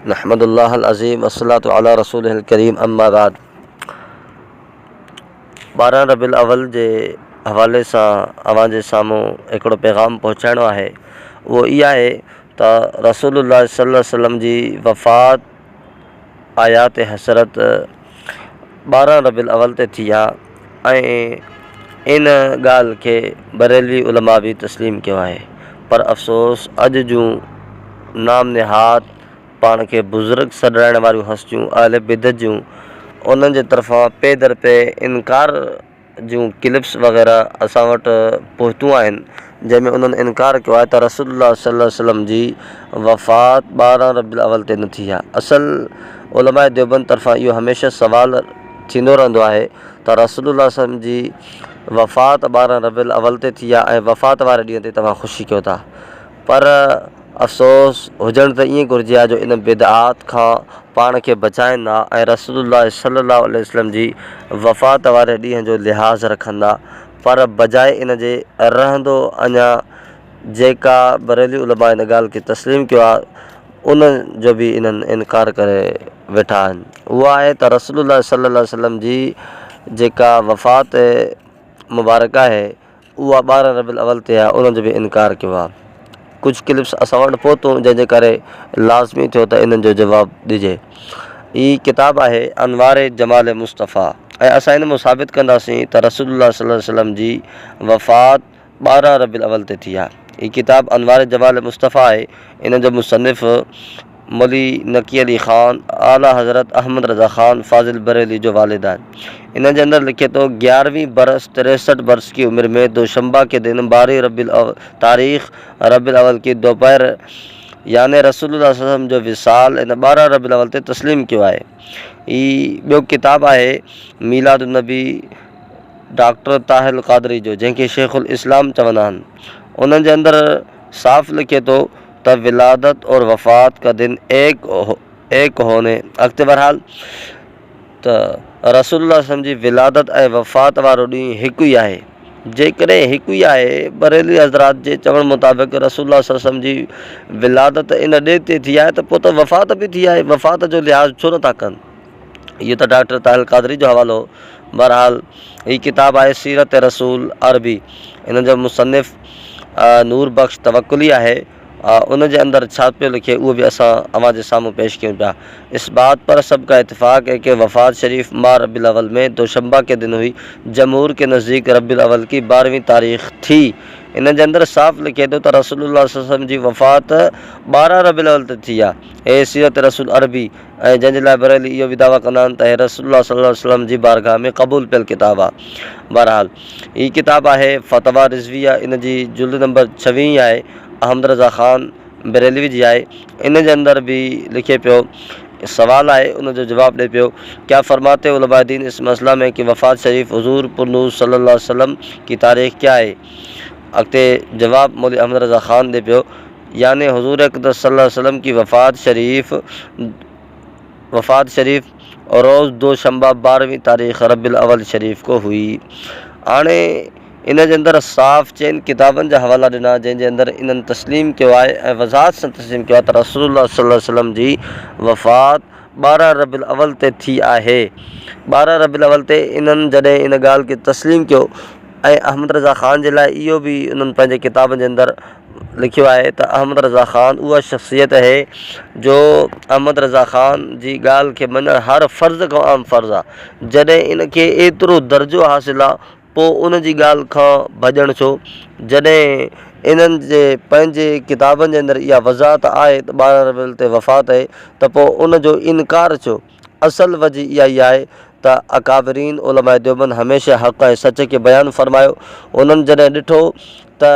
नहमदुल्लाह अज़ीम अस्सलातु अला रसूलिल करीम अम्मा बाद। 12 रबीउल अव्वल जे हवाले सां अवां जे साम्हूं हिकिड़ो पैगाम पहुचाइणो आहे। उहो इहा आहे त रसूलुल्लाह सल्लल्लाहु अलैहि वसल्लम जी वफ़ात आयात हसरत 12 रबीउल अव्वल ते थी आहे ऐं इन ॻाल्हि खे बरेलवी उलमा बि तस्लीम कयो आहे। पर अफ़सोस अॼु जूं नाम निहात पाण खे बुज़ुर्ग सॾाइण वारियूं हस्तियूं अहले बिदत जूं उन्हनि जे तरफ़ां पे दर पे इनकार जूं क्लिप्स वग़ैरह असां वटि पहुतियूं आहिनि, जंहिंमें उन्हनि इनकार कयो आहे त रसूलुल्लाह सल्लल्लाहु अलैहि वसल्लम जी वफ़ात 12 रबीउल अव्वल ते न थी आहे। असल उलमा देवबंद तरफ़ां इहो हमेशह सवाल थींदो रहंदो आहे त रसूलुल्लाह सल्लल्लाहु अलैहि वसल्लम जी वफ़ात 12 रबीउल अव्वल ते थी आहे ऐं वफ़ात वारे ॾींहं ते तव्हां ख़ुशी कयो था। पर अफ़सोस हुजणु त ईअं घुरिजे आहे जो इन बिदआत खां पाण खे बचाईंदा ऐं रसूलुल्लाह सल्लल्लाहु अलैहि वसल्लम जी वफ़ात वारे ॾींहं जो लिहाज़ रखंदा, पर बजाए इन जे रहंदो अञा जेका बरेली उलमा इन ॻाल्हि खे तस्लीम कयो आहे उन जो बि इन्हनि इनकार करे वेठा आहिनि। उहा आहे त रसूलुल्लाह सल्लल्लाहु अलैहि वसल्लम जी जेका वफ़ात मुबारक आहे उहा 12 रबीउल अव्वल ते आहे, उन जो बि इनकार कयो आहे। कुझु क्लिप्स असां वटि पहुतूं जंहिंजे करे लाज़मी थियो त इन्हनि जो जवाबु ॾिजे। हीअ किताबु आहे अनवार जमाल मुस्तफ़ा ऐं असां इन में साबित कंदासीं त रसूलुल्लाह सल्लल्लाहु अलैहि वसल्लम जी वफ़ात 12 रबीउल अव्वल ते थी आहे। हीअ किताबु अनवार जमाल मुस्तफ़ा आहे। इन जो मुसन्निफ़ मौली नकी अली ख़ान आला हज़रत अहमद रज़ा ख़ान फ़ाज़िल बरेली जो वालिद आहे। इन जे अंदर लिखे तो 11वीं बरस 63 वर्ष की उम्र में दोशंबा के दिन 12 रबीउल तारीख़ रबीउल अव्वल की दोपहर यानी रसूलुल्लाह सल्लल्लाहु अलैहि वसल्लम जो विसाल इन 12 रबीउल अव्वल ते तस्लीम कयो आहे। हीअ ॿियो किताबु आहे मीलादुन नबी डॉक्टर ताहिर क़ादरी जो, जंहिंखे शेखुल इस्लाम चवंदा आहिनि। उन्हनि जे अंदर साफ़ लिखे तो त विलादत और वफ़ात का दिन एक होने अॻिते बहरहाल त रसूलुल्लाह सल्लल्लाहु अलैहि वसल्लम जी विलादत ऐं वफ़ात वारो ॾींहुं हिकु ई आहे। जेकॾहिं हिकु ई आहे, बरेली हज़रात जे चवण मुताबिक़ रसूलुल्लाह सल्लल्लाहु अलैहि वसल्लम जी विलादत इन ॾे ते थी आहे त पोइ त वफ़ात बि थी आहे, वफ़ात जो लिहाज़ छो नथा कनि। इहो त डॉक्टर ताहिर क़ादरी जो हवालो। बहरहाल हीअ किताबु आहे सीरत रसूल अरबी। इन जो मुसन्निफ़ नूर बख़्श तवक्कुली आहे। उन जे अंदर छा पियो लिखे उहो बि असां अवां जे साम्हूं पेश कयूं पिया। इस बात पर सबका इत्तेफ़ाक़ है कि वफ़ात शरीफ माह रबीउल अव्वल में दोशंबा के दिन हुई। जमहूर के नज़दीक रबीउल अव्वल की 12वीं तारीख़ थी। इन जे अंदर साफ़ लिखे थो त रसूलुल्लाह सल्लल्लाहु अलैहि वसल्लम जी वफ़ात 12 रबीउल अव्वल ते थी आहे। हे सीरत रसूल अरबी ऐं जंहिंजे लाइ बरेली इहो बि दावा कंदा आहिनि त हे रसूलुल्लाह सल्लल्लाहु अलैहि वसल्लम जी बारगाह में क़बूल पियल किताबु आहे। बहरहाल हीअ किताबु आहे फ़तवा रिज़विया, इन जी जुल्द नंबर 26 आहे। अहमद रज़ा ख़ान बरेलवी जी आहे। इन जे अंदर बि लिखे पियो सवाल आहे, उन जो जवाबु ॾिए पियो क्या फरमाते उलमा दीन इस मसला में कि वफ़ात शरीफ हुज़ूर पुरनूर सल्लल्लाहु अलैहि वसल्लम की तारीख़ क्या है। अॻिते जवाबु मौली अहमद रज़ा ख़ान ॾिए पियो यानी हुज़ूर अक़दस सल्लल्लाहु अलैहि वसल्लम की वफ़ात शरीफ और रोज़ दोशंबा 12वीं तारीख़ रबीउल अव्वल शरीफ को हुई। हाणे इन जे अंदर साफ़ चइनि किताबनि जा हवाला ॾिना जंहिंजे अंदर इन्हनि तस्लीम कयो आहे ऐं वज़ाहत सां तस्लीम कयो आहे त रसूलुल्लाह सल्लल्लाहु अलैहि वसल्लम जी वफ़ात 12 रबीउल अव्वल ते थी आहे। 12 रबीउल अव्वल ते इन्हनि जॾहिं इन ॻाल्हि खे तस्लीम कयो ऐं अहमद रज़ा ख़ान जे लाइ इहो बि उन्हनि पंहिंजे किताबनि जे अंदर लिखियो आहे त अहमद रज़ा ख़ान उहा शख़्सियत आहे जो अहमद रज़ा ख़ान जी ॻाल्हि खे मञणु हर फ़र्ज़ खां आम फ़र्ज़ु आहे। जॾहिं इन खे एतिरो दर्जो हासिलु आहे पोइ उन जी ॻाल्हि खां भॼणु छो। जॾहिं इन्हनि जे पंहिंजे किताबनि जे अंदर इहा वज़ाहत आहे त 12 रबीउल ते वफ़ात आहे त पोइ उन जो इनकार छो। असल वजह इहा ई आहे त अकाबरीन उलमा देवबंद हमेशह हक़ ऐं सच खे बयानु फ़रमायो। उन्हनि जॾहिं ॾिठो त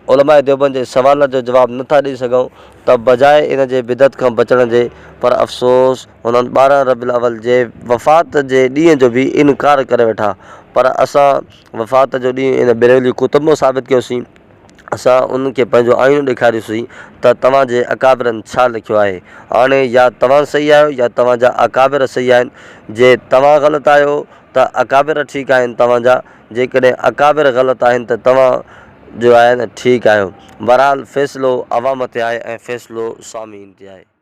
उलमा देवबंद जे सवाल जो जवाबु नथा ॾेई सघूं त बजाए इन जे बिदत खां बचण जे, पर अफ़सोस उन्हनि 12 रबीउल अव्वल जे वफ़ात जे ॾींहं जो बि इनकार करे वेठा। पर असां वफ़ात जो ॾींहुं इन बरेली कुतुब में साबित कयोसीं। असां उनखे पंहिंजो आईनो ॾेखारियोसीं त तव्हांजे अकाबिरनि छा लिखियो आहे। हाणे या तव्हां सही आहियो या तव्हांजा अकाबिर सही आहिनि। जे तव्हां ग़लति आहियो त अकाबिर ठीकु आहिनि तव्हांजा, जेकॾहिं अकाबिर ग़लति आहिनि त तव्हां जो आहे न ठीकु आहियो। बहरहाल फ़ैसिलो अवाम ते आहे ऐं फ़ैसिलो सामीन ते आहे।